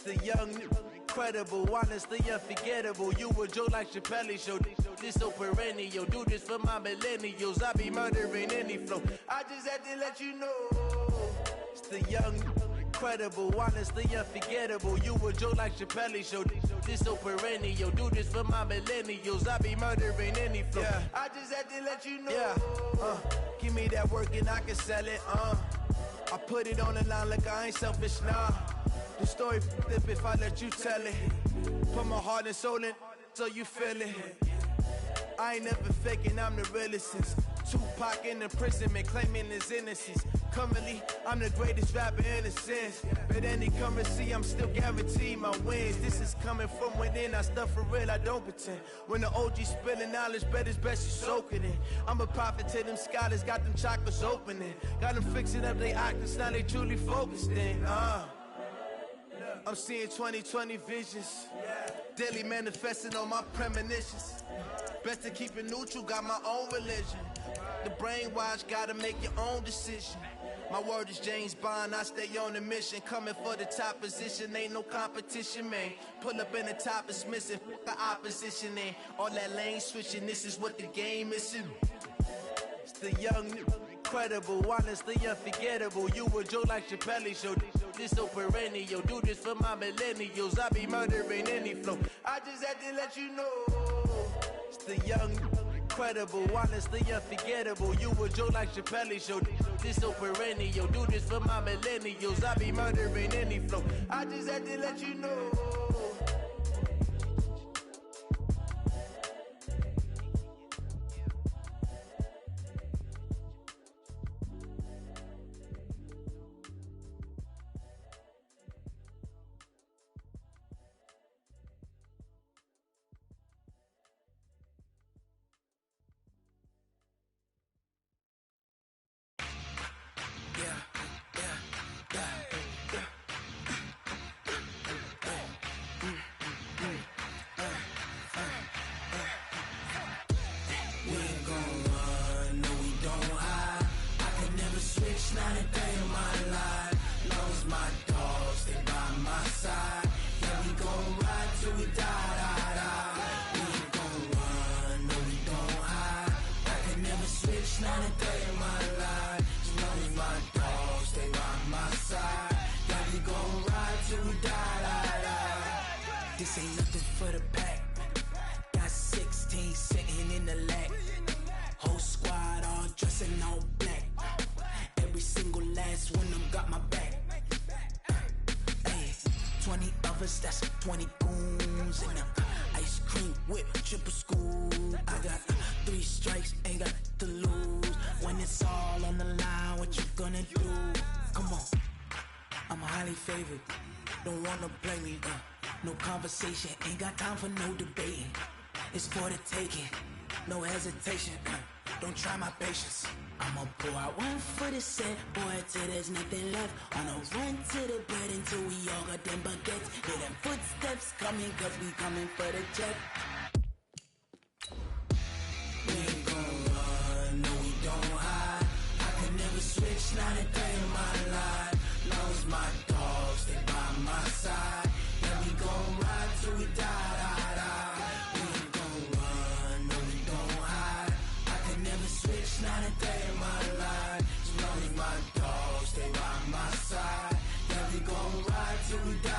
the young, incredible, honestly unforgettable. You a joke like Chappelle Show. This so perennial. Do this for my millennials. I be murdering any flow. I just had to let you know. It's the young, incredible, honestly unforgettable. You a joke like Chappelle Show. This so perennial. Do this for my millennials. I be murdering any flow. Yeah. I just had to let you know. Yeah. Give me that work and I can sell it. I put it on the line like I ain't selfish, nah. The story flip if I let you tell it. Put my heart and soul in so you feel it. I ain't never faking, I'm the realest since Tupac in imprisonment, claiming his innocence. Currently, I'm the greatest rapper in a sense. But any currency, I'm still guaranteed my wins. This is coming from within, I stuff for real, I don't pretend. When the OG spilling knowledge, bet it's best you soak it in. I'm a prophet to them scholars, got them chakras opening. Got them fixing up they octaves, now they truly focused in. I'm seeing 2020 visions. Daily manifesting on my premonitions. Best to keep it neutral, got my own religion. The brainwash, gotta make your own decision. My word is James Bond, I stay on a mission. Coming for the top position, ain't no competition, man. Pull up in the top is missing, the opposition ain't. All that lane switching, this is what the game is. It's the young, incredible, honestly unforgettable. You a joke like Chappelle Show. This so perennial. Do this for my millennials. I be murdering any flow. I just had to let you know. It's the young, incredible, honestly unforgettable. You a joke like Chappelle Show. This so perennial. Do this for my millennials. I be murdering any flow. I just had to let you know. This ain't nothing for the pack. Got 16 sitting in the lap. Whole squad all dressing all black. Every single last one of them got my back. Hey, 20 of us, that's 20 goons in them. Ice cream whip, triple school. I got 3 strikes, ain't got to lose. When it's all on the line, what you gonna do? Come on, I'm highly favored. Don't wanna blame me, no conversation, ain't got time for no debating. It's for the taking, no hesitation, don't try my patience. I'ma pour out one for the set, boy, till there's nothing left. On a run to the bed until we all got them baguettes. Hear them footsteps coming, cause we coming for the check. We ain't gon' run, no we don't hide. I can never switch, not a day in my life. Long as my dogs, they by my side. We gon' ride till we die. We ain't gon' run, no we don't hide. I can never switch, not a day in my life. As long as my dogs stay by my side. Yeah, we gon' ride till we die.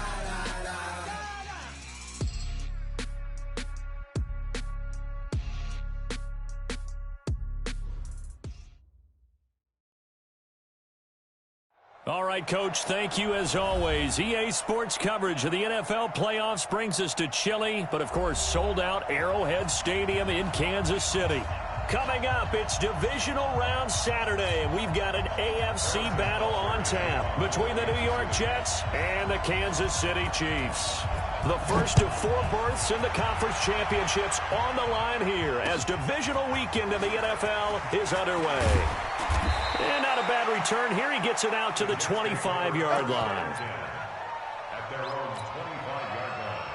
All right, Coach, thank you as always. EA Sports coverage of the NFL playoffs brings us to chilly, but of course sold-out Arrowhead Stadium in Kansas City. Coming up, it's Divisional Round Saturday, and we've got an AFC battle on tap between the New York Jets and the Kansas City Chiefs. The first of 4 berths in the conference championships on the line here as divisional weekend in the NFL is underway. And not a bad return here. He gets it out to the 25-yard line. At their own 25-yard line.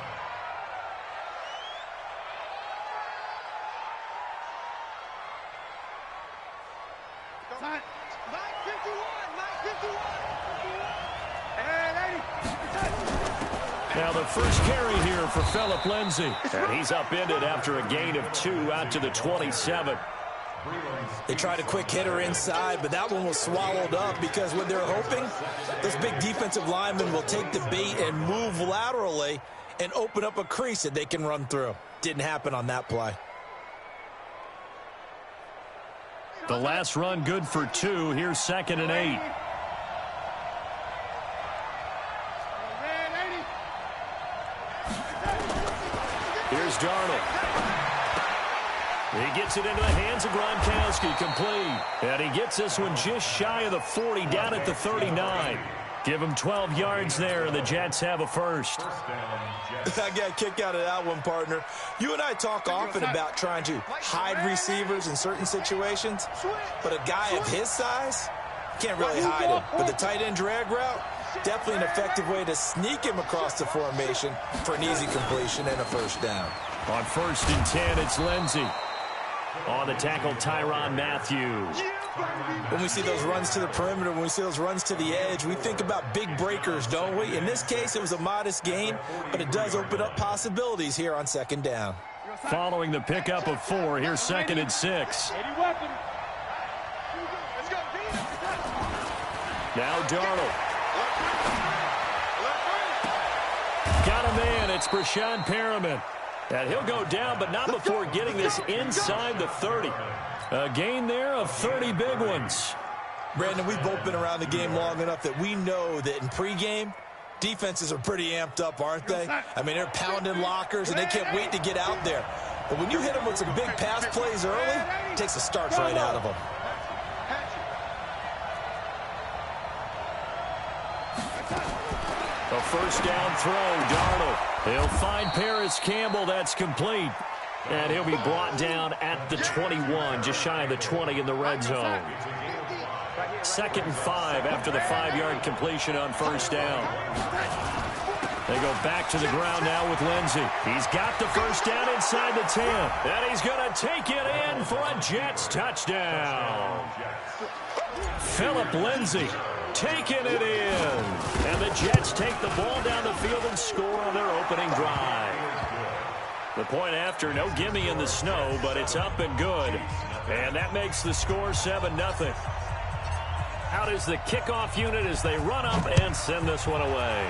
Mike 51. And 80. Now the first carry here for Phillip Lindsay. And he's upended after a gain of 2 out to the 27. They tried a quick hitter inside, but that one was swallowed up because what they're hoping, those big defensive linemen will take the bait and move laterally and open up a crease that they can run through. Didn't happen on that play. The last run good for 2. Here's 2nd and 8. Here's Darnold. He gets it into the hands of Gronkowski, complete. And he gets this one just shy of the 40, down at the 39. Give him 12 yards there, and the Jets have a first. I got a kick out of that one, partner. You and I talk often about trying to hide receivers in certain situations, but a guy of his size can't really hide him. But the tight end drag route, definitely an effective way to sneak him across the formation for an easy completion and a first down. On 1st and 10, it's Lindsay. On the tackle, Tyrann Mathieu. When we see those runs to the perimeter, when we see those runs to the edge, we think about big breakers, don't we? In this case, it was a modest gain, but it does open up possibilities here on 2nd down. Following the pickup of 4, here's 2nd and 6. Now Darnold. Got a man. It's Brashad Perriman. And he'll go down, but not before getting this inside the 30. A gain there of 30 big ones. Brandon, we've both been around the game long enough that we know that in pregame, defenses are pretty amped up, aren't they? I mean, they're pounding lockers, and they can't wait to get out there. But when you hit them with some big pass plays early, it takes the starch right out of them. A first down throw, Darnold. He'll find Paris Campbell. That's complete. And he'll be brought down at the 21, just shy of the 20 in the red zone. 2nd and 5 after the 5-yard completion on first down. They go back to the ground now with Lindsay. He's got the first down inside the 10. And he's going to take it in for a Jets touchdown. Phillip Lindsay taking it in. And the Jets take the ball down the field and score on their opening drive. The point after, no gimme in the snow, but it's up and good. And that makes the score 7-0. Out is the kickoff unit as they run up and send this one away.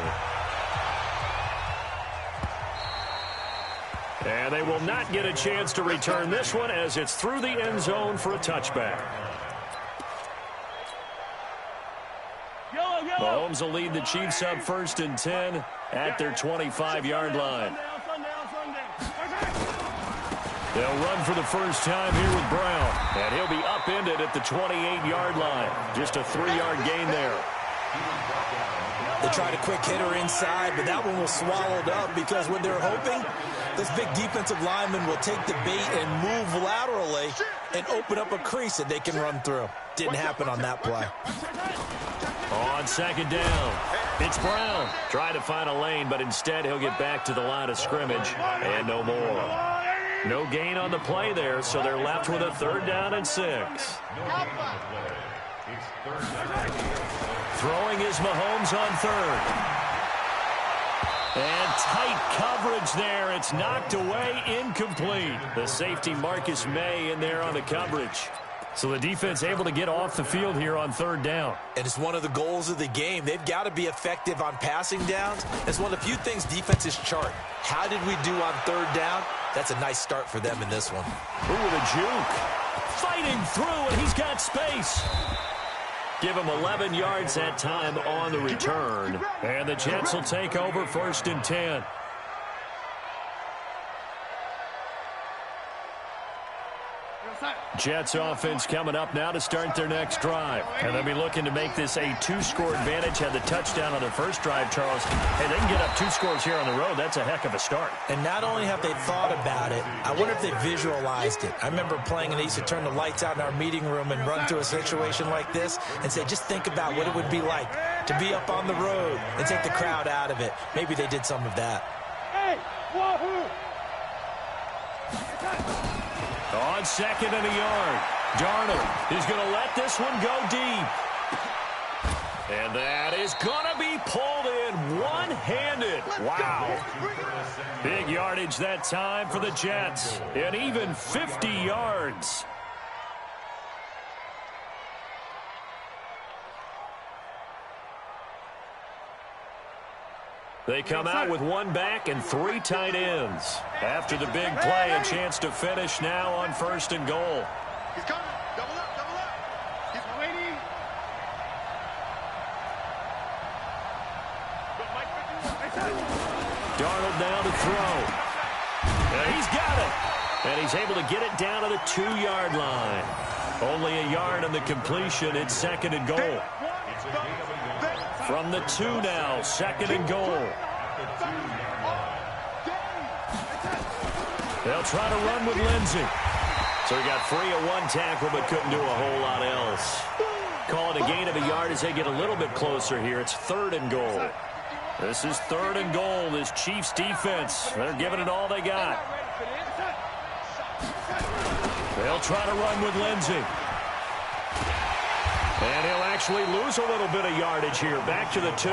And they will not get a chance to return this one as it's through the end zone for a touchback. Mahomes will lead the Chiefs up 1st and 10 at their 25-yard line. They'll run for the first time here with Brown. And he'll be upended at the 28-yard line. Just a 3-yard gain there. They tried a quick hitter inside, but that one was swallowed up because what they're hoping, this big defensive lineman will take the bait and move laterally and open up a crease that they can run through. Didn't happen on that play. On 2nd down, it's Brown. Trying to find a lane, but instead he'll get back to the line of scrimmage and no more. No gain on the play there, so they're left with a 3rd down and 6. Throwing is Mahomes on 3rd. And tight coverage there. It's knocked away, incomplete. The safety Marcus May in there on the coverage. So the defense able to get off the field here on 3rd down. And it's one of the goals of the game. They've got to be effective on passing downs. It's one of the few things defenses chart. How did we do on 3rd down? That's a nice start for them in this one. Ooh, with a juke. Fighting through, and he's got space. Give him 11 yards that time on the return. And the Jets will take over 1st and 10. Jets offense coming up now to start their next drive. And they'll be looking to make this a 2-score advantage. Had the touchdown on their first drive, Charles. Hey, they can get up 2 scores here on the road. That's a heck of a start. And not only have they thought about it, I wonder if they visualized it. I remember playing and they used to turn the lights out in our meeting room and run through a situation like this and say, just think about what it would be like to be up on the road and take the crowd out of it. Maybe they did some of that. Hey, wahoo! On 2nd and a yard, Darnold is going to let this one go deep. And that is going to be pulled in one-handed. Wow. Big yardage that time for the Jets. And even 50 yards. They come out with one back and 3 tight ends. After the big play, a chance to finish now on 1st and goal. He's coming. Double up, double up. He's waiting. Darnold now to throw. And he's got it. And he's able to get it down to the 2-yard line. Only a yard on the completion. It's 2nd and goal. From the 2 now, 2nd and goal. They'll try to run with Lindsey. So he got free of 1 tackle but couldn't do a whole lot else. Call it a gain of a yard as they get a little bit closer here. It's 3rd and goal. This is 3rd and goal. This Chiefs defense, they're giving it all they got. They'll try to run with Lindsey. And he'll actually lose a little bit of yardage here. Back to the 2.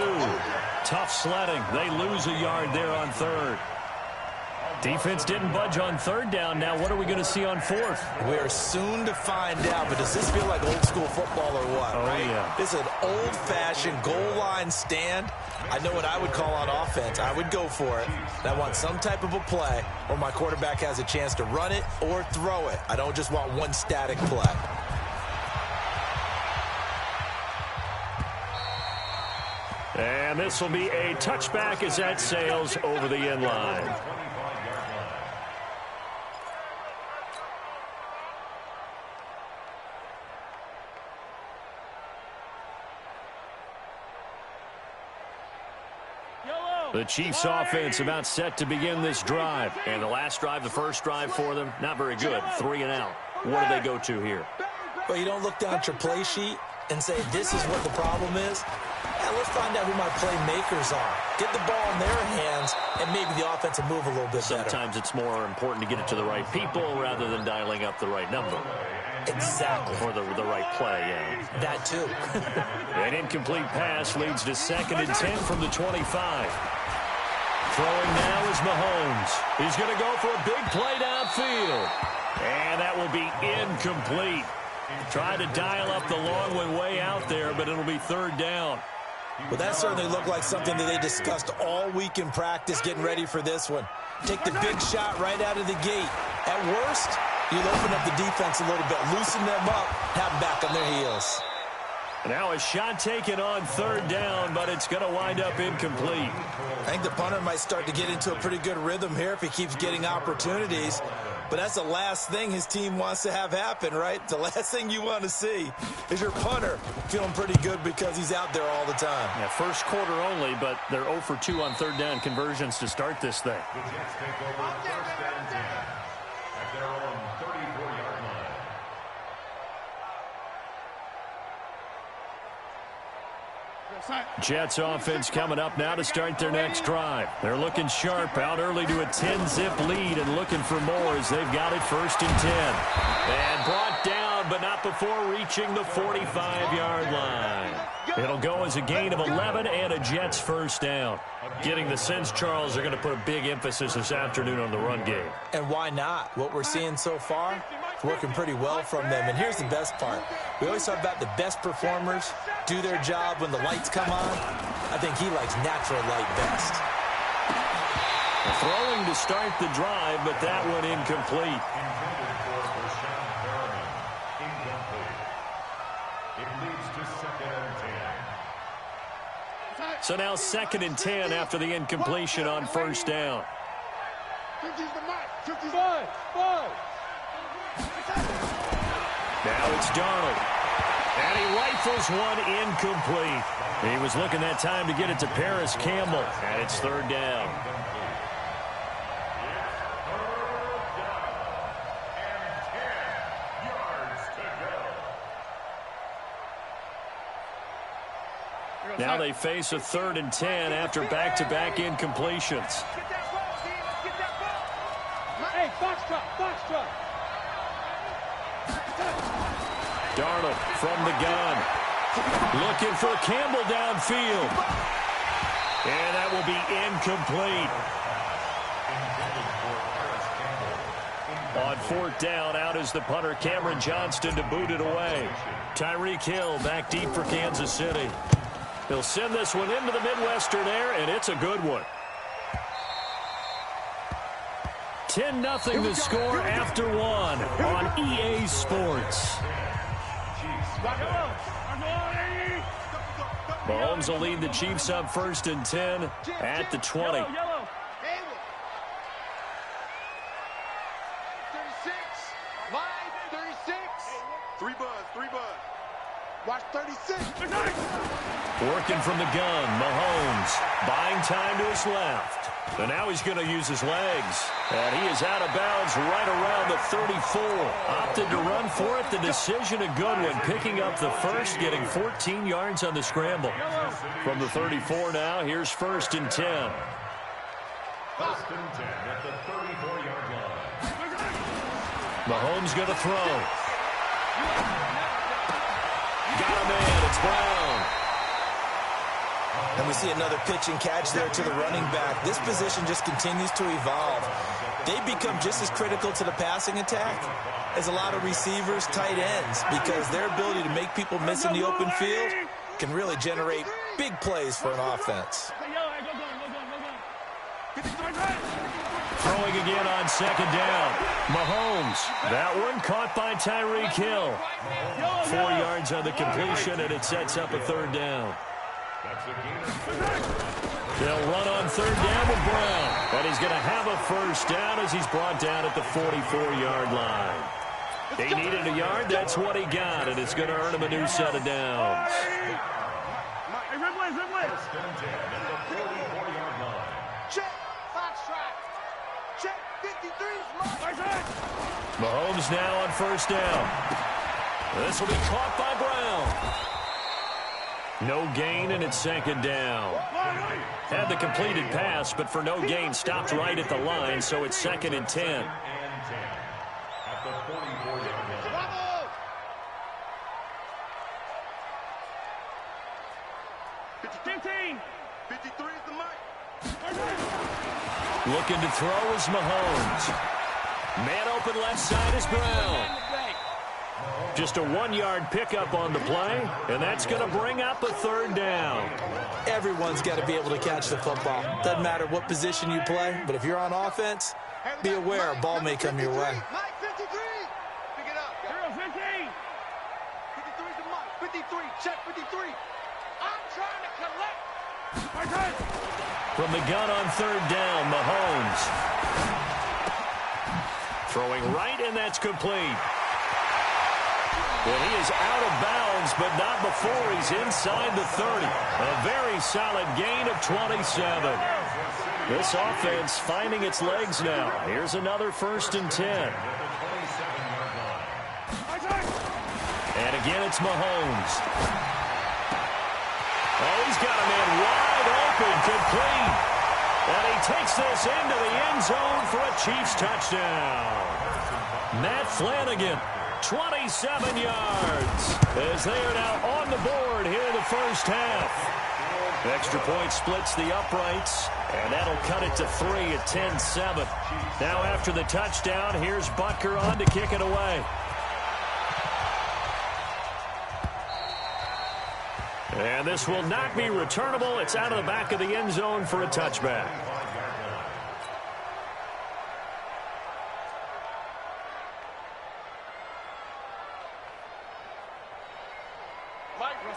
Tough sledding. They lose a yard there on 3rd. Defense didn't budge on 3rd down. Now what are we going to see on 4th? We're soon to find out, but does this feel like old school football or what? Oh, right? Yeah. This is an old-fashioned goal line stand. I know what I would call on offense. I would go for it. And I want some type of a play where my quarterback has a chance to run it or throw it. I don't just want one static play. And this will be a touchback as that sails over the end line. The Chiefs offense about set to begin this drive. And the last drive, the first drive for them, not very good. 3 and out. What do they go to here? Well, you don't look down at your play sheet and say, this is what the problem is. Yeah, let's find out who my playmakers are. Get the ball in their hands, and maybe the offense will move a little bit better. Sometimes it's more important to get it to the right people rather than dialing up the right number. Exactly. Or the right play, yeah. That too. An incomplete pass leads to 2nd and 10 from the 25. Throwing now is Mahomes. He's going to go for a big play downfield. And that will be incomplete. Tried to dial up the long one way out there, but it'll be 3rd down. Well, that certainly looked like something that they discussed all week in practice getting ready for this one. Take the big shot right out of the gate. At worst, you'll open up the defense a little bit, loosen them up, have them back on their heels. Now a shot taken on 3rd down, but it's going to wind up incomplete. I think the punter might start to get into a pretty good rhythm here if he keeps getting opportunities. But that's the last thing his team wants to have happen, right? The last thing you want to see is your punter feeling pretty good because he's out there all the time. Yeah, first quarter only, but they're 0 for 2 on 3rd down conversions to start this thing. The Jets take over 1st and 10 at their own 34-yard line. Jets offense coming up now to start their next drive. They're looking sharp, out early to a 10-zip lead and looking for more as they've got it 1st and 10. And brought down, but not before reaching the 45-yard line. It'll go as a gain of 11 and a Jets 1st down. Getting the sense, Charles, they're going to put a big emphasis this afternoon on the run game. And why not? What we're seeing so far, it's working pretty well from them. And here's the best part. We always talk about the best performers do their job when the lights come on. I think he likes natural light best. Throwing to start the drive, but that one incomplete. Intended for Rashawn Perriman. Incomplete. It leads to 2nd and 10. So now 2nd and 10 after the incompletion on 1st down. Now it's Darnold. And he rifles one incomplete. He was looking that time to get it to Paris Campbell. And it's 3rd down. Now they face a 3rd and 10 after back-to-back incompletions. Hey, box truck. Darnold from the gun. Looking for Campbell downfield. And that will be incomplete. On fourth down, out is the punter, Cameron Johnston, to boot it away. Tyreek Hill back deep for Kansas City. He'll send this one into the Midwestern air, and it's a good one. 10-0 the score after one on EA Sports. Mahomes will lead the Chiefs up 1st and 10 at the 20. 36. Line 36. 3 buzz. Watch 36. Working from the gun, Mahomes buying time to his left. And now he's going to use his legs. And he is out of bounds right around the 34. Opted to run for it. The decision a good one. Picking up the first, getting 14 yards on the scramble. From the 34 now, here's 1st and 10. 1st and 10 at the 34-yard line. Mahomes going to throw. Got a man. It's Brown. And we see another pitch and catch there to the running back. This position just continues to evolve. They become just as critical to the passing attack as a lot of receivers, tight ends, because their ability to make people miss in the open field can really generate big plays for an offense. Throwing again on 2nd down. Mahomes. That one caught by Tyreek Hill. 4 yards on the completion, and it sets up a 3rd down. They'll run on 3rd down with Brown. But he's going to have a 1st down as he's brought down at the 44-yard line. He needed a yard. That's what he got, and it's going to earn him a new set of downs. Check. Fox track. Check. 53's Mahomes now on 1st down. This will be caught by Brown. No gain, and it's 2nd down. Had the completed pass, but for no gain, stopped right at the line, so it's 2nd and 10. At the 44-yard line. 15. 53 is the mic. Looking to throw is Mahomes. Man open left side is Brown. Just a 1-yard pickup on the play, and that's going to bring up a 3rd down. Everyone's got to be able to catch the football. Doesn't matter what position you play, but if you're on offense, be aware a ball may come your way. Mike 53. Pick it up. 15. 53 is the mic. 53. Check 53. I'm trying to collect. From the gun on 3rd down, Mahomes. Throwing right, and that's complete. Well, he is out of bounds, but not before he's inside the 30. A very solid gain of 27. This offense finding its legs now. Here's another 1st and 10. And again, it's Mahomes. Oh, he's got a man wide open, complete. And he takes this into the end zone for a Chiefs touchdown. Matt Flanagan. 27 yards as they are now on the board here in the 1st half. Extra point splits the uprights, and that'll cut it to 3 at 10-7. Now after the touchdown, here's Butker on to kick it away. And this will not be returnable. It's out of the back of the end zone for a touchback.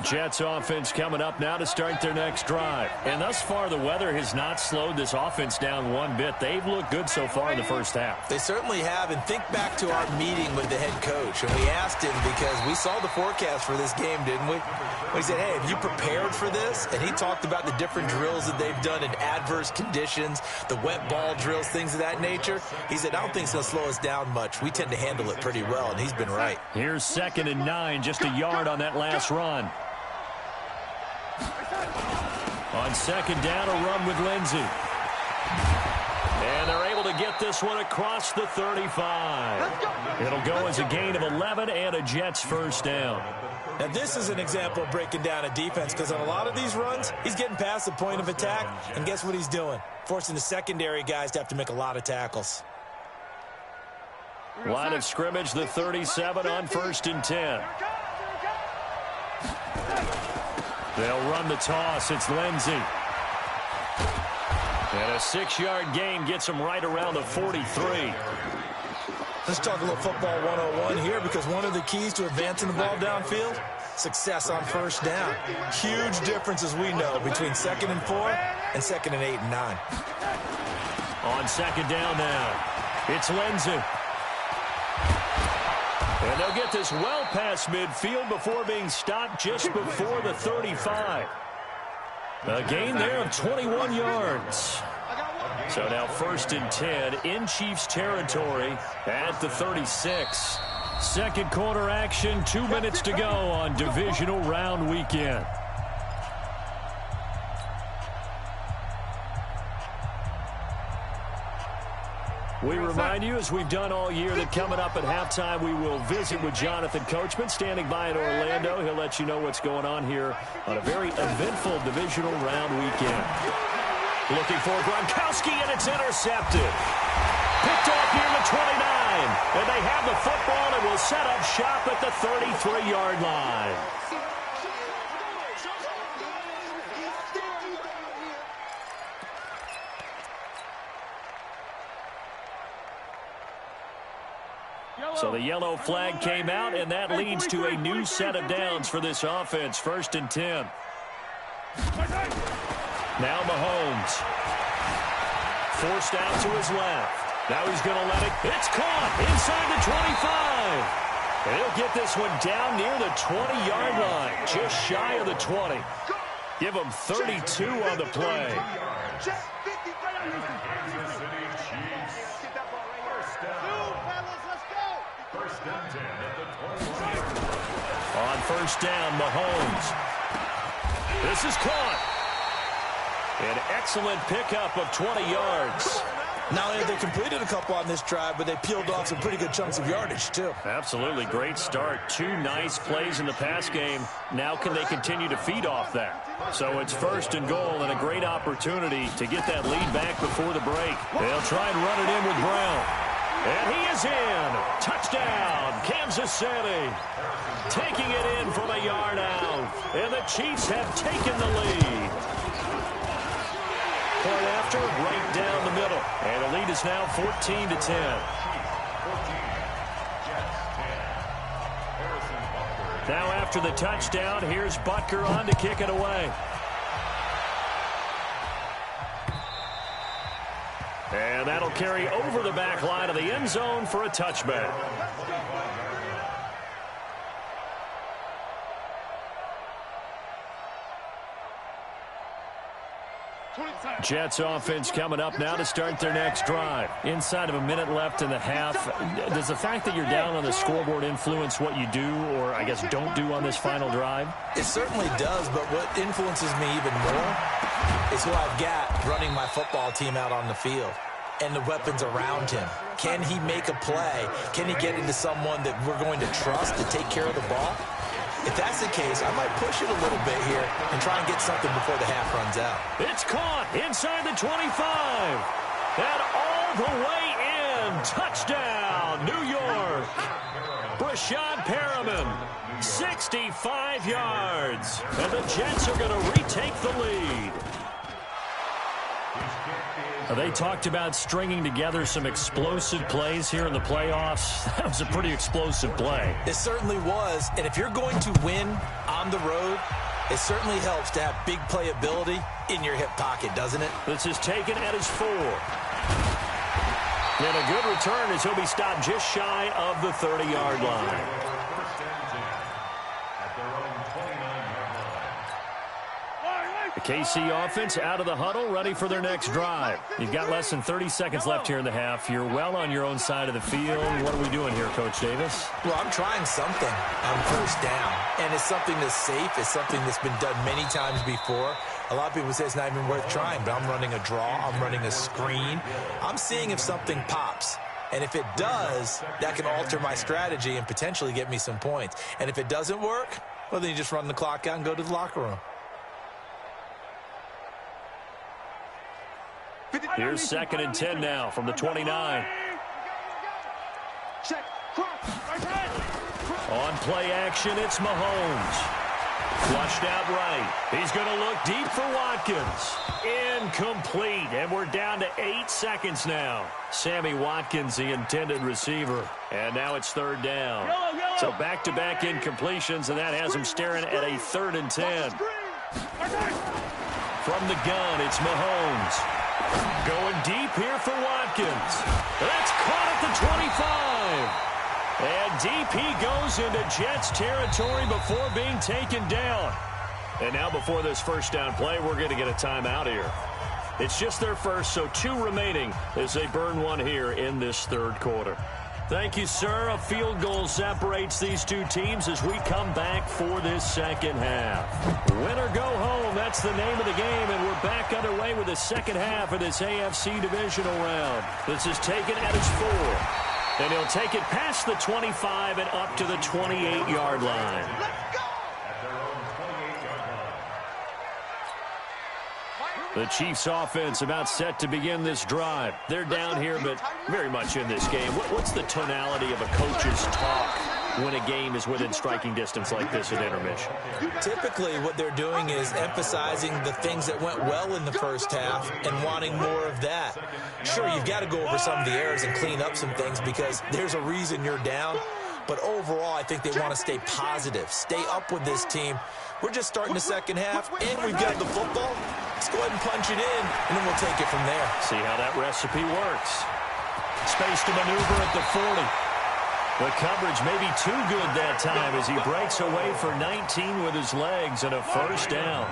Jets offense coming up now to start their next drive. And thus far, the weather has not slowed this offense down one bit. They've looked good so far in the 1st half. They certainly have. And think back to our meeting with the head coach. And we asked him, because we saw the forecast for this game, didn't we? We said, hey, have you prepared for this? And he talked about the different drills that they've done in adverse conditions, the wet ball drills, things of that nature. He said, I don't think it's going to slow us down much. We tend to handle it pretty well, and he's been right. Here's 2nd and 9, just a yard on that last run. On 2nd down, a run with Lindsey. And they're able to get this one across the 35. It'll go as a gain of 11 and a Jets 1st down. Now, this is an example of breaking down a defense because on a lot of these runs, he's getting past the point of attack, and guess what he's doing? Forcing the secondary guys to have to make a lot of tackles. Line of scrimmage, the 37 on 1st and 10. They'll run the toss. It's Lindsey. And a 6-yard gain gets him right around the 43. Let's talk a little football 101 here because one of the keys to advancing the ball downfield, success on 1st down. Huge difference, as we know, between 2nd and 4 and 2nd and 8 and 9. On 2nd down now, it's Lindsey. And they'll get this well past midfield before being stopped just before the 35. A gain there of 21 yards. So now 1st and 10 in Chiefs territory at the 36. Second quarter action, 2 minutes to go on divisional round weekend. We remind you, as we've done all year, that coming up at halftime, we will visit with Jonathan Coachman, standing by in Orlando. He'll let you know what's going on here on a very eventful divisional round weekend. Looking for Gronkowski, and it's intercepted. Picked off near the 29. And they have the football and will set up shop at the 33-yard line. So the yellow flag came out, and that leads to a new set of downs for this offense. 1st and 10. Now Mahomes. Forced out to his left. Now he's going to let it. It's caught inside the 25. And he'll get this one down near the 20-yard line. Just shy of the 20. Give him 32 on the play. On 1st down, Mahomes. This is caught. An excellent pickup of 20 yards. Not only have they completed a couple on this drive, but they peeled off some pretty good chunks of yardage, too. Absolutely. Great start. 2 nice plays in the pass game. Now can they continue to feed off that? So it's 1st and goal and a great opportunity to get that lead back before the break. They'll try and run it in with Brown. And he is in. Touchdown, Kansas City. Taking it in from a yard out. And the Chiefs have taken the lead. Point after, right down the middle. And the lead is now 14-10. Now after the touchdown, here's Butker on to kick it away. And that'll carry over the back line of the end zone for a touchback. Jets offense coming up now to start their next drive. Inside of a minute left in the half. Does the fact that you're down on the scoreboard influence what you do, or I guess don't do on this final drive? It certainly does, but what influences me even more is who I've got running my football team out on the field and the weapons around him. Can he make a play? Can he get into someone that we're going to trust to take care of the ball? If that's the case, I might push it a little bit here and try and get something before the half runs out. It's caught inside the 25. And all the way in. Touchdown, New York. Brashad Perriman, 65 yards. And the Jets are going to retake the lead. They talked about stringing together some explosive plays here in the playoffs. That was a pretty explosive play. It certainly was. And if you're going to win on the road, it certainly helps to have big playability in your hip pocket, doesn't it? This is taken at his 4. And a good return as he'll be stopped just shy of the 30-yard line. The KC offense out of the huddle, ready for their next drive. You've got less than 30 seconds left here in the half. You're well on your own side of the field. What are we doing here, Coach Davis? Well, I'm trying something on 1st down, and it's something that's safe. It's something that's been done many times before. A lot of people say it's not even worth trying, but I'm running a draw. I'm running a screen. I'm seeing if something pops. And if it does, that can alter my strategy and potentially get me some points. And if it doesn't work, Well, then you just run the clock out and go to the locker room. Here's 2nd and 10 now from the 29. Check. On play action, it's Mahomes. Flushed out right. He's going to look deep for Watkins. Incomplete, and we're down to 8 seconds now. Sammy Watkins, the intended receiver. And now it's 3rd down. So back-to-back incompletions, and that has him staring at a 3rd and 10. From the gun, it's Mahomes. Going deep here for Watkins. That's caught at the 25. And DP goes into Jets territory before being taken down. And now before this first down play, we're going to get a timeout here. It's just their first, so 2 remaining as they burn one here in this 3rd quarter. Thank you, sir. A field goal separates these 2 teams as we come back for this 2nd half. Win or go home, that's the name of the game, and we're back underway with the 2nd half of this AFC divisional round. This is taken at his 4. And he'll take it past the 25 and up to the 28-yard line. The Chiefs offense about set to begin this drive. They're down here, but very much in this game. What's the tonality of a coach's talk when a game is within striking distance like this at intermission? Typically, what they're doing is emphasizing the things that went well in the first half and wanting more of that. Sure, you've got to go over some of the errors and clean up some things because there's a reason you're down. But overall, I think they want to stay positive, stay up with this team. We're just starting the 2nd half, and we've got the football. Let's go ahead and punch it in, and then we'll take it from there. See how that recipe works. Space to maneuver at the 40. The coverage may be too good that time as he breaks away for 19 with his legs and a 1st down.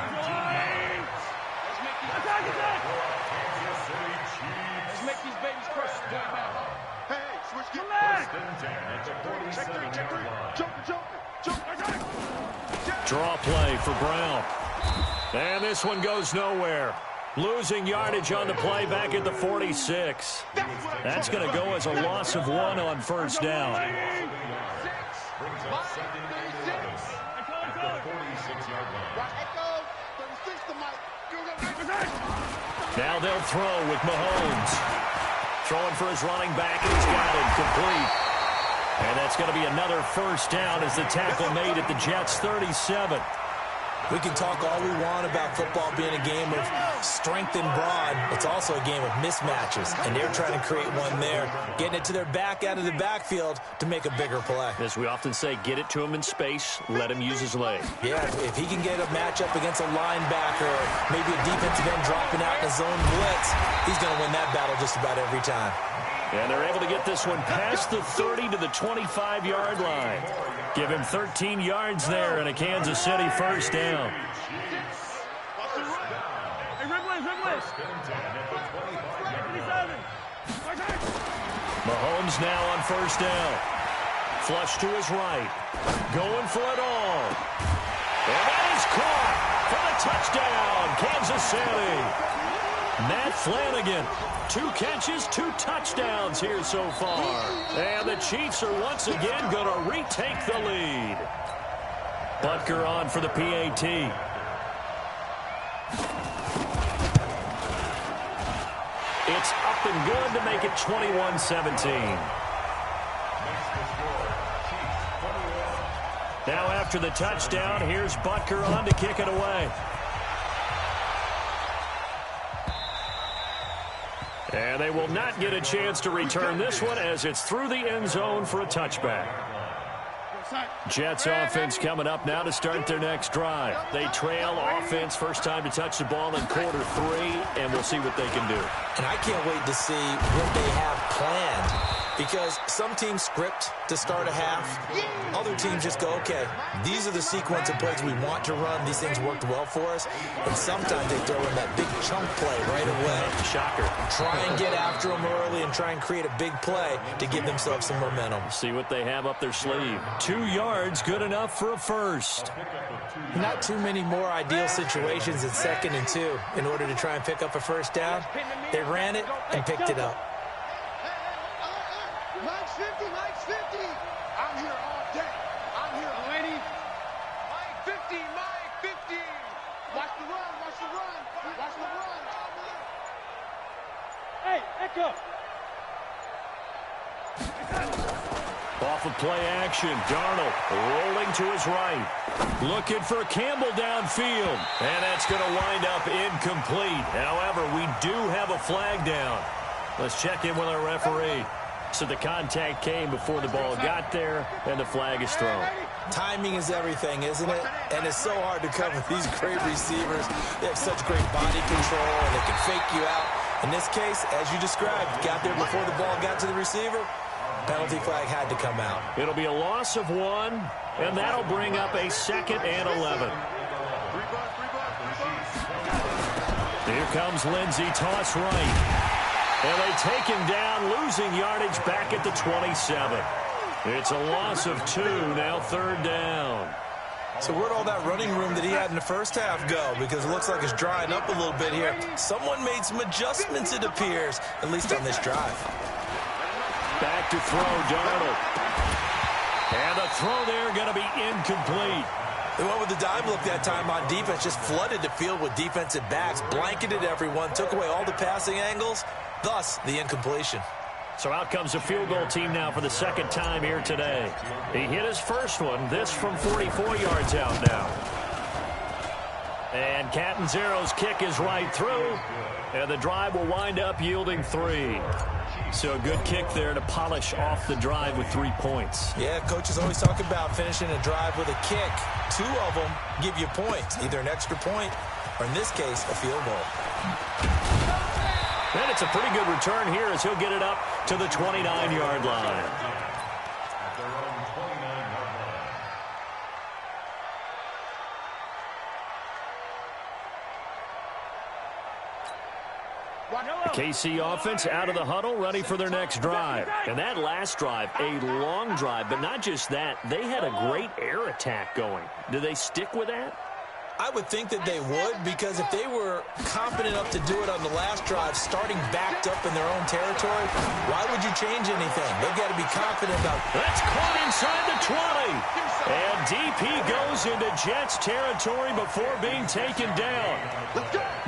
Let's make these babies cry. Hey, switch gears. Draw play for Brown. And this one goes nowhere. Losing yardage on the play back at the 46. That's going to go as a loss of 1 on 1st down. Now they'll throw with Mahomes. Throwing for his running back, and he's got it complete. And that's going to be another 1st down as the tackle made at the Jets' 37. We can talk all we want about football being a game of strength and brawn. It's also a game of mismatches, and they're trying to create one there, getting it to their back out of the backfield to make a bigger play. As we often say, get it to him in space, let him use his leg. Yeah, if he can get a matchup against a linebacker or maybe a defensive end dropping out in a zone blitz, he's going to win that battle just about every time. And they're able to get this one past the 30 to the 25-yard line. Give him 13 yards there and a Kansas City 1st down. Mahomes now on 1st down. Flush to his right. Going for it all. And that is caught for the touchdown, Kansas City. Matt Flanagan, 2 catches, 2 touchdowns here so far. And the Chiefs are once again going to retake the lead. Butker on for the PAT. It's up and good to make it 21-17. Now after the touchdown, here's Butker on to kick it away. And they will not get a chance to return this one as it's through the end zone for a touchback. Jets offense coming up now to start their next drive. They trail offense, first time to touch the ball in quarter 3, and we'll see what they can do. And I can't wait to see what they have planned. Because some teams script to start a half. Other teams just go, okay, these are the sequence of plays we want to run. These things worked well for us. And sometimes they throw in that big chunk play right away. Shocker. Try and get after them early and try and create a big play to give themselves some momentum. See what they have up their sleeve. 2 yards, good enough for a 1st. Not too many more ideal situations at 2nd and 2 in order to try and pick up a 1st down. They ran it and picked it up. Mike's 50, Mike's 50. I'm here all day. I'm here, lady. off of play action. Darnold rolling to his right. Looking for Campbell downfield. And that's going to wind up incomplete. However, we do have a flag down. Let's check in with our referee. So the contact came before the ball got there, and the flag is thrown. Timing is everything, isn't it? And it's so hard to cover these great receivers. They have such great body control, and they can fake you out. In this case, as you described, got there before the ball got to the receiver. Penalty flag had to come out. It'll be a loss of 1, and that'll bring up a 2nd and 11. Here comes Lindsey, toss right. And they take him down, losing yardage back at the 27. It's a loss of 2, now 3rd down. So where'd all that running room that he had in the first half go? Because it looks like it's drying up a little bit here. Someone made some adjustments, it appears, at least on this drive. Back to throw, Darnold. And the throw there going to be incomplete. They went with the dive look that time on defense, just flooded the field with defensive backs, blanketed everyone, took away all the passing angles, thus the incompletion. So out comes the field goal team now for the 2nd time here today. He hit his first one, this from 44 yards out now. And Catanzaro's kick is right through, and the drive will wind up yielding 3. So a good kick there to polish off the drive with 3 points. Yeah, coaches always talk about finishing a drive with a kick. 2 of them give you points, either an extra point or, in this case, a field goal. And it's a pretty good return here as he'll get it up to the 29-yard line. The KC offense out of the huddle, ready for their next drive. And that last drive, a long drive, but not just that. They had a great air attack going. Do they stick with that? I would think that they would, because if they were confident enough to do it on the last drive, starting backed up in their own territory, why would you change anything? They've got to be confident about it. That's caught inside the 20. And DP goes into Jets territory before being taken down.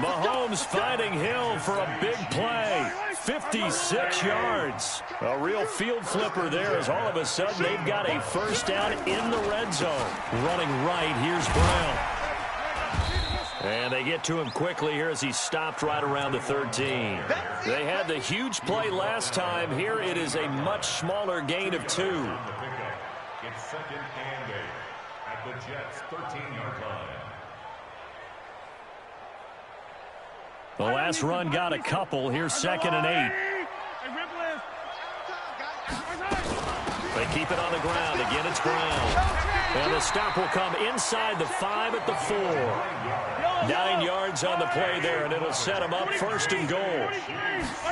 Mahomes finding Hill for a big play. 56 yards. A real field flipper there as all of a sudden they've got a first down in the red zone. Running right, here's Brown. And they get to him quickly here as he stopped right around the 13. They had the huge play last time. Here it is a much smaller gain of 2. It's 2nd and 8 at the Jets' 13-yard line. The last run got a couple. Here's 2nd and 8. They keep it on the ground. Again, it's Brown. And the stop will come inside the 5 at the 4. 9 yards on the play there, and it'll set him up 1st and goal.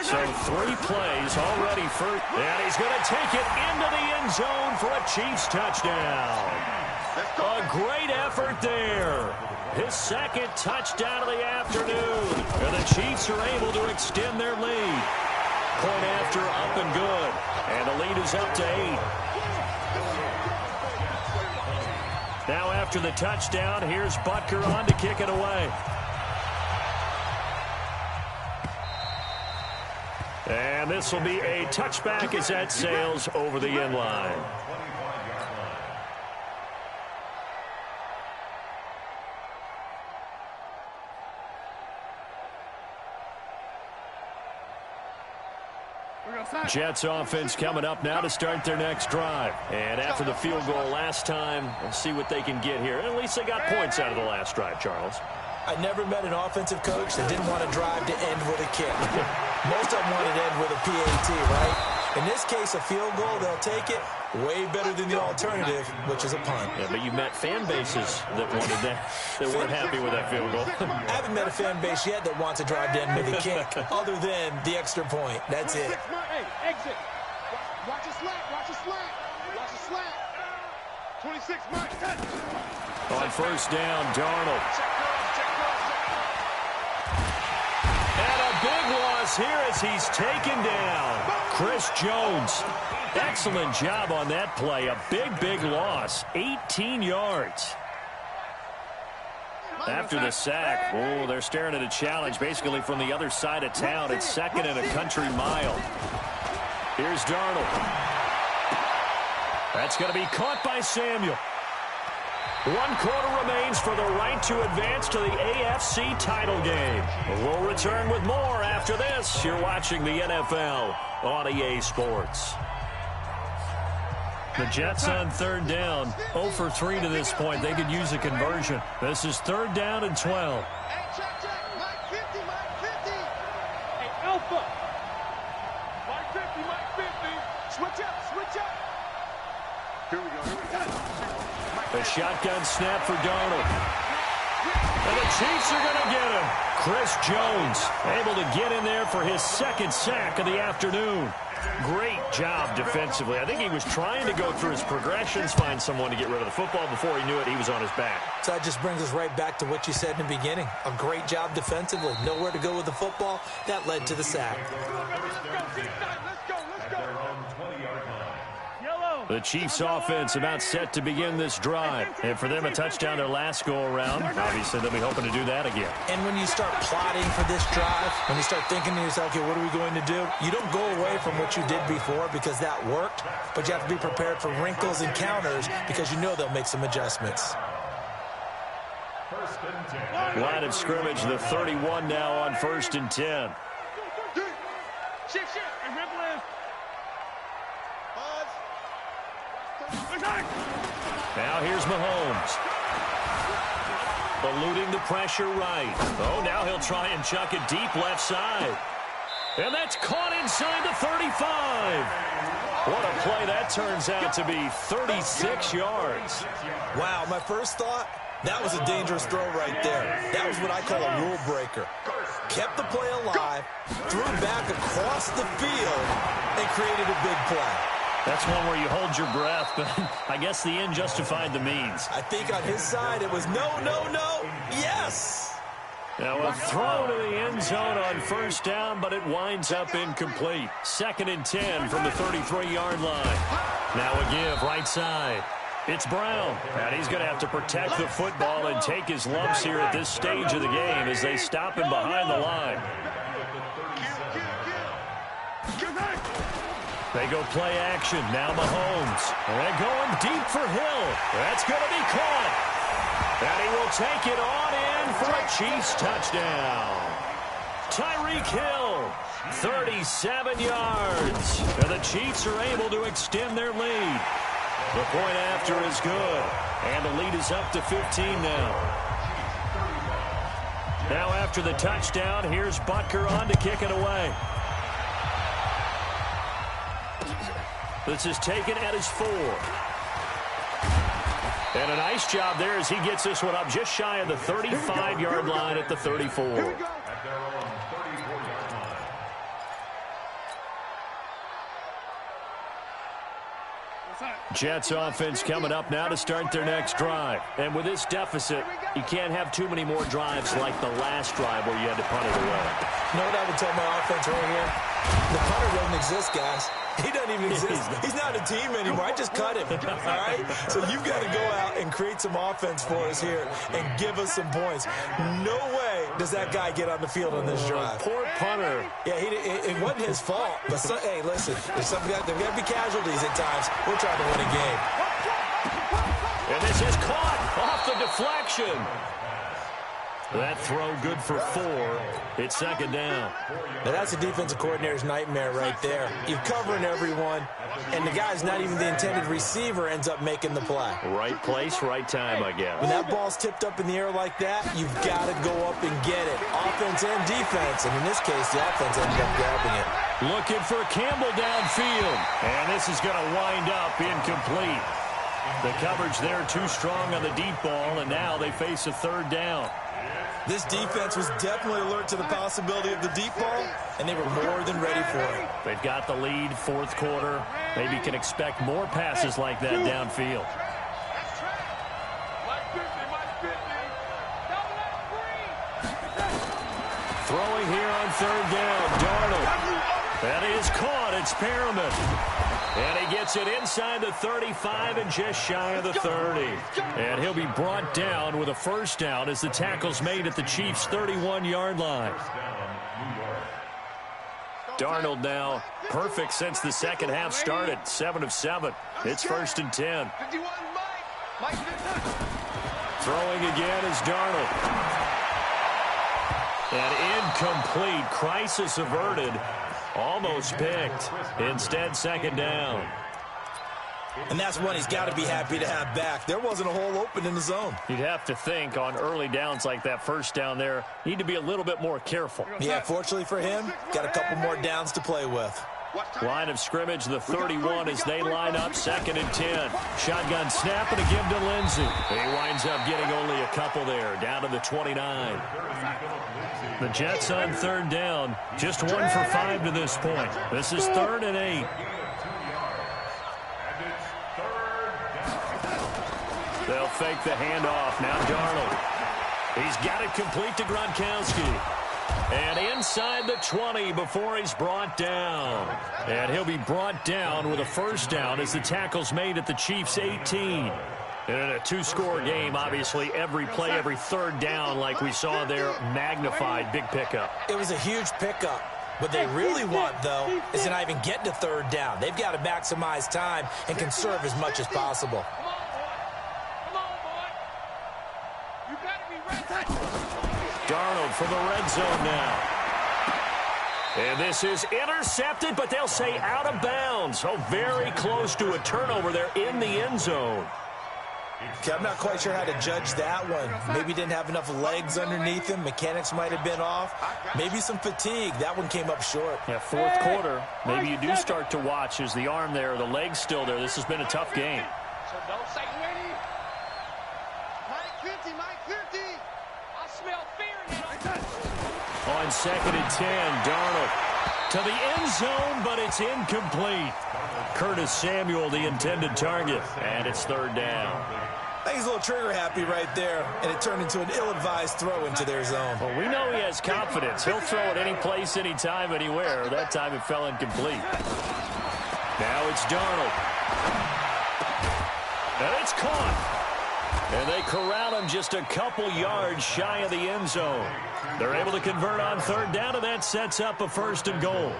So 3 plays already first. And he's going to take it into the end zone for a Chiefs touchdown. A great effort there. His 2nd touchdown of the afternoon. And the Chiefs are able to extend their lead. Point after, up and good. And the lead is up to 8. Now after the touchdown, here's Butker on to kick it away. And this will be a touchback as that sails over the end line. Jets offense coming up now to start their next drive. And after the field goal last time, we'll see what they can get here. At least they got points out of the last drive, Charles. I never met an offensive coach that didn't want to drive to end with a kick. Most of them want to end with a PAT, right? In this case, a field goal, they'll take it. Way better than the alternative, which is a punt. Yeah, but you met fan bases that wanted that, that weren't happy with that field goal. I haven't met a fan base yet that wants to drive to end with a kick, other than the extra point. That's it. Hey, exit. Watch a slant. Watch a slant. Watch a slant. 26, Mike. On 1st down, Darnold. And a big loss here as he's taken down. Chris Jones. Excellent job on that play. A big, big loss. 18 yards. After the sack, oh, they're staring at a challenge basically from the other side of town. It's 2nd and a country mile. Here's Darnold. That's going to be caught by Samuel. 1 quarter remains for the right to advance to the AFC title game. We'll return with more after this. You're watching the NFL on EA Sports. The Jets on 3rd down. 0 for 3 to this point. They could use a conversion. This is 3rd down and 12. Hey, check. Mike 50, Mike 50. Hey, Alpha. Mike 50, Mike 50. Switch up. Here we go. A shotgun snap for Darnold. And the Chiefs are going to get him. Chris Jones able to get in there for his 2nd sack of the afternoon. Great job defensively. I think he was trying to go through his progressions, find someone to get rid of the football. Before he knew it, he was on his back. So that just brings us right back to what you said in the beginning. A great job defensively. Nowhere to go with the football. That led to the sack. Let's go. The Chiefs offense about set to begin this drive. And for them, a touchdown their last go-around. Obviously, they'll be hoping to do that again. And when you start plotting for this drive, when you start thinking to yourself, okay, what are we going to do? You don't go away from what you did before because that worked, but you have to be prepared for wrinkles and counters because you know they'll make some adjustments. Line of scrimmage, the 31 now on 1st and 10. Shift. Now here's Mahomes. Eluding the pressure right. Oh, now he'll try and chuck it deep left side. And that's caught inside the 35. What a play that turns out to be, 36 yards. Wow, my first thought, that was a dangerous throw right there. That was what I call a rule breaker. Kept the play alive, threw back across the field, and created a big play. That's one where you hold your breath, but I guess the end justified the means. I think on his side it was no, yes! Now a throw to the end zone on 1st down, but it winds up incomplete. 2nd and 10 from the 33-yard line. Now a give right side. It's Brown, and he's going to have to protect the football and take his lumps here at this stage of the game as they stop him behind the line. They go play action. Now Mahomes. They're going deep for Hill. That's going to be caught. And he will take it on in for a Chiefs touchdown. Tyreek Hill, 37 yards. And the Chiefs are able to extend their lead. The point after is good. And the lead is up to 15 now. Now after the touchdown, here's Butker on to kick it away. This is taken at his 4. And a nice job there as he gets this one up just shy of the 35-yard line at the 34. Jets offense coming up now to start their next drive. And with this deficit, you can't have too many more drives like the last drive where you had to punt it away. You know what I would tell my offense right here? The punter doesn't exist, guys. He doesn't even exist. He's not a team anymore. I just cut him, all right? So you've got to go out and create some offense for us here and give us some points. No way does that guy get on the field on this drive. Poor punter. Yeah, it wasn't his fault. But, hey, listen, there's got to be casualties at times. We're trying to win a game. And this is caught off the deflection. That throw good for 4. It's 2nd down. Now that's a defensive coordinator's nightmare right there. You're covering everyone, and the guy's not even the intended receiver ends up making the play. Right place, right time, I guess. When that ball's tipped up in the air like that, you've got to go up and get it. Offense and defense, and in this case, the offense ended up grabbing it. Looking for Campbell downfield, and this is going to wind up incomplete. The coverage there too strong on the deep ball, and now they face a 3rd down. This defense was definitely alert to the possibility of the deep ball, and they were more than ready for it. They've got the lead, 4th quarter. Maybe can expect more passes like that downfield. Throwing here on 3rd down, Darnold. That is caught. It's Perriman. And he gets it inside the 35 and just shy of the 30. And he'll be brought down with a 1st down as the tackle's made at the Chiefs' 31-yard line. Darnold now perfect since the second half started. 7 of 7. It's 1st and 10. Throwing again is Darnold. And incomplete. Crisis averted. Almost picked. Instead, 2nd down. And that's one he's got to be happy to have back. There wasn't a hole open in the zone. You'd have to think on early downs like that 1st down there, need to be a little bit more careful. Yeah, fortunately for him, got a couple more downs to play with. Line of scrimmage, the 31 as they line up, 2nd and 10. Shotgun snap and a give to Lindsey. He winds up getting only a couple there, down to the 29. The Jets on 3rd down, just 1 for 5 to this point. This is 3rd and 8. They'll fake the handoff. Now Darnold. He's got it complete to Gronkowski. And inside the 20 before he's brought down. And he'll be brought down with a 1st down as the tackle's made at the Chiefs' 18. And in a 2-score game, obviously, every play, every 3rd down, like we saw there, magnified, big pickup. It was a huge pickup. What they really want, though, is to not even get to 3rd down. They've got to maximize time and conserve as much as possible. Darnold from the red zone now. And this is intercepted, but they'll say out of bounds. Oh, very close to a turnover there in the end zone. Okay, I'm not quite sure how to judge that one. Maybe didn't have enough legs underneath him. Mechanics might have been off. Maybe some fatigue. That one came up short. Yeah, 4th quarter. Maybe you do start to watch as the arm there, the leg's still there. This has been a tough game. So don't say Winnie. Mike 50, Mike 50. I smell fear in it. On 2nd and 10, Darnold to the end zone, but it's incomplete. Curtis Samuel, the intended target, and it's 3rd down. I think he's a little trigger happy right there, and it turned into an ill-advised throw into their zone. Well, we know he has confidence. He'll throw it any place, anytime, anywhere. That time it fell incomplete. Now it's Darnold. And it's caught. And they corral him just a couple yards shy of the end zone. They're able to convert on 3rd down, and that sets up a 1st and goal.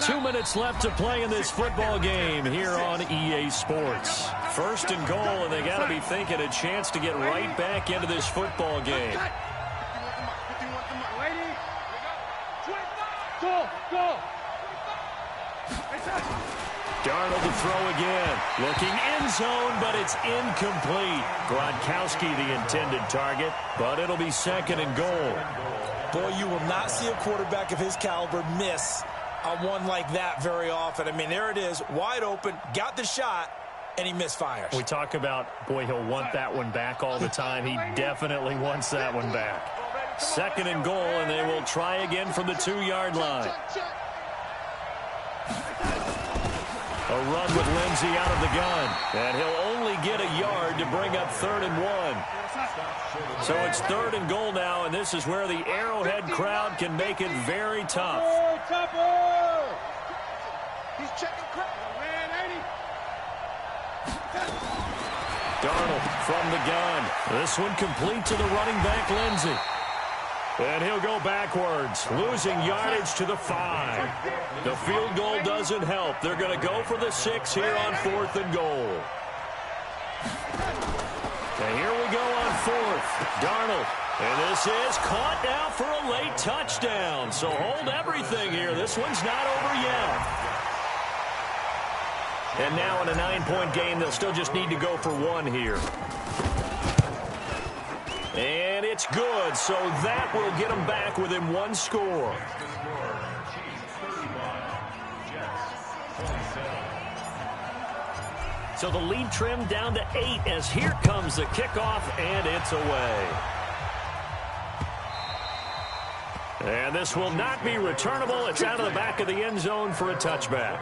2 minutes left to play in this football game here on EA Sports. 1st and goal, and they got to be thinking a chance to get right back into this football game. Darnold to throw again. Looking end zone, but it's incomplete. Gronkowski the intended target, but it'll be 2nd and goal. Boy, you will not see a quarterback of his caliber miss on one like that very often. I mean, there it is, wide open, got the shot, and he misfires. We talk about, boy, he'll want that one back all the time. He definitely wants that one back. 2nd and goal, and they will try again from the 2-yard line. A run with Lindsey out of the gun, and he'll only get a yard to bring up 3rd and 1. So it's 3rd and goal now, and this is where the Arrowhead crowd can make it very tough. He's checking crap. Darnold from the gun. This one complete to the running back, Lindsey. And he'll go backwards, losing yardage to the 5. The field goal doesn't help. They're going to go for the 6 here on 4th and goal. And here we go on 4th. Darnold. And this is caught now for a late touchdown. So hold everything here. This one's not over yet. And now in a 9-point game, they'll still just need to go for 1 here. And it's good, so that will get them back within 1 score. So the lead trimmed down to 8 as here comes the kickoff, and it's away. And this will not be returnable. It's out of the back of the end zone for a touchback.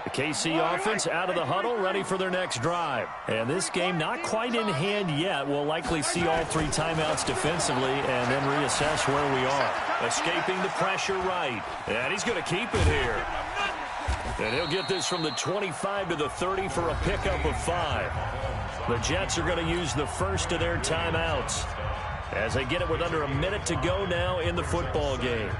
The KC offense out of the huddle, ready for their next drive. And this game not quite in hand yet. We'll likely see all 3 timeouts defensively and then reassess where we are. Escaping the pressure right. And he's going to keep it here. And he'll get this from the 25 to the 30 for a pickup of 5. The Jets are going to use the first of their timeouts. as they get it with under a minute to go now in the football game.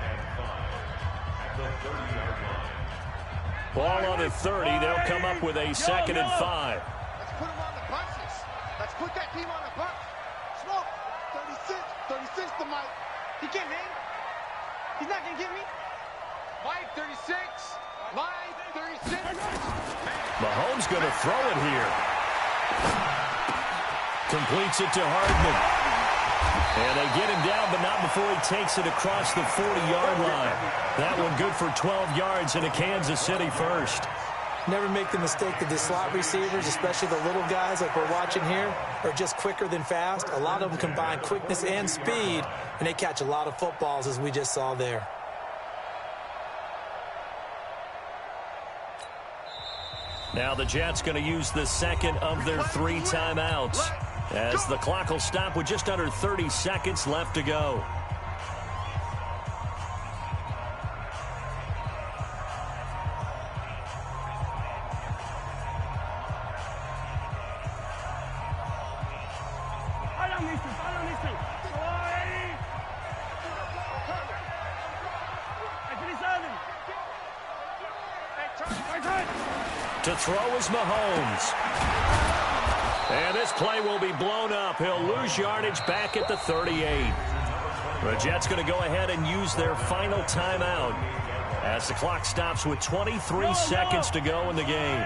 Ball on the 30. They'll come up with a 2nd and 5. Let's put them on the bunches. Let's put that team on the bunch. Smoke. 36 to Mike. He can't hang. He's not going to get me. Mike, 36. Mike, 36. Mahomes going to throw it here. Completes it to Hardman. And they get him down, but not before he takes it across the 40-yard line. That one good for 12 yards into Kansas City first. Never make the mistake that the slot receivers, especially the little guys like we're watching here, are just quicker than fast. A lot of them combine quickness and speed, and they catch a lot of footballs, as we just saw there. Now the Jets going to use the second of their 3 timeouts, as the clock will stop with just under 30 seconds left to go. To throw is Mahomes. And this play will be blown up. He'll lose yardage back at the 38. The Jets going to go ahead and use their final timeout as the clock stops with 23 seconds to go in the game.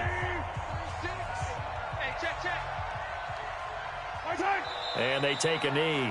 And they take a knee.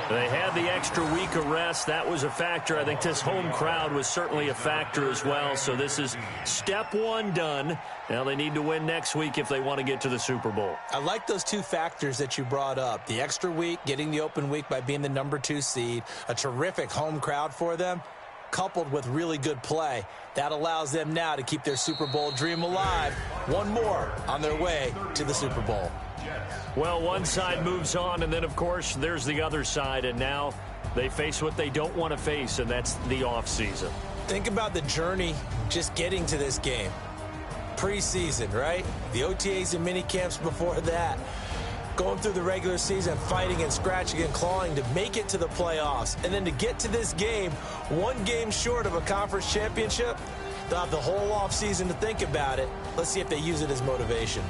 They had the extra week of rest. That was a factor. I think this home crowd was certainly a factor as well. So this is step 1 done. Now they need to win next week if they want to get to the Super Bowl. I like those 2 factors that you brought up. The extra week, getting the open week by being the number 2 seed, a terrific home crowd for them, coupled with really good play. That allows them now to keep their Super Bowl dream alive. One more on their way to the Super Bowl. Well, one side moves on, and then, of course, there's the other side, and now they face what they don't want to face, and that's the offseason. Think about the journey just getting to this game. Preseason, right? The OTAs and mini camps before that. Going through the regular season, fighting and scratching and clawing to make it to the playoffs. And then to get to this game, 1 game short of a conference championship, they'll have the whole offseason to think about it. Let's see if they use it as motivation.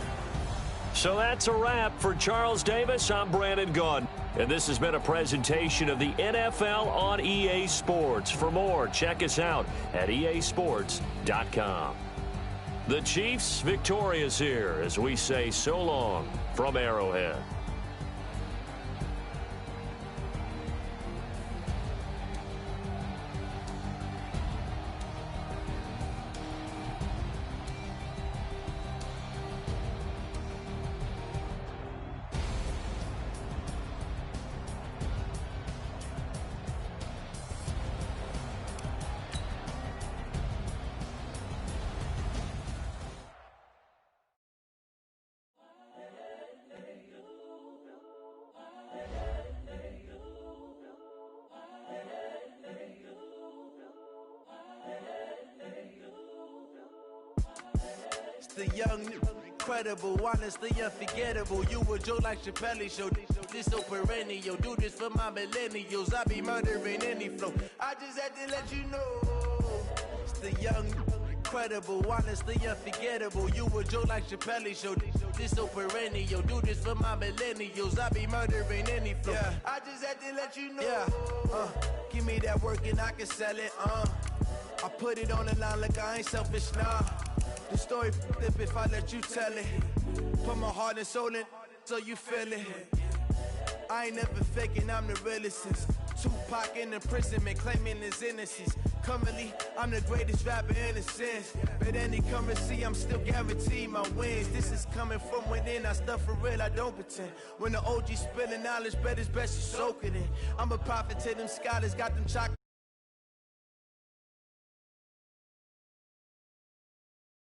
So that's a wrap for Charles Davis. I'm Brandon Gaudin, and this has been a presentation of the NFL on EA Sports. For more, check us out at easports.com. The Chiefs victorious here as we say so long from Arrowhead. The young, incredible, honestly unforgettable. You a joke like Chappelle Show. This so perennial. Do this for my millennials. I be murdering any flow. I just had to let you know. It's the young, incredible, honestly unforgettable. You a joke like Chappelle Show. This so perennial. Do this for my millennials. I be murdering any flow. Yeah. I just had to let you know. Yeah. Give me that work and I can sell it. I put it on the line like I ain't selfish now. The story flip if I let you tell it. Put my heart and soul in so you feel it. I ain't never faking, I'm the realest since Tupac in imprisonment, claiming his innocence. Currently, I'm the greatest rapper in a sense. But any currency, I'm still guaranteed my wins. This is coming from within, I stuff for real, I don't pretend. When the OG spilling knowledge, bet it's best you soak it in. I'm a prophet to them scholars, got them chocolate.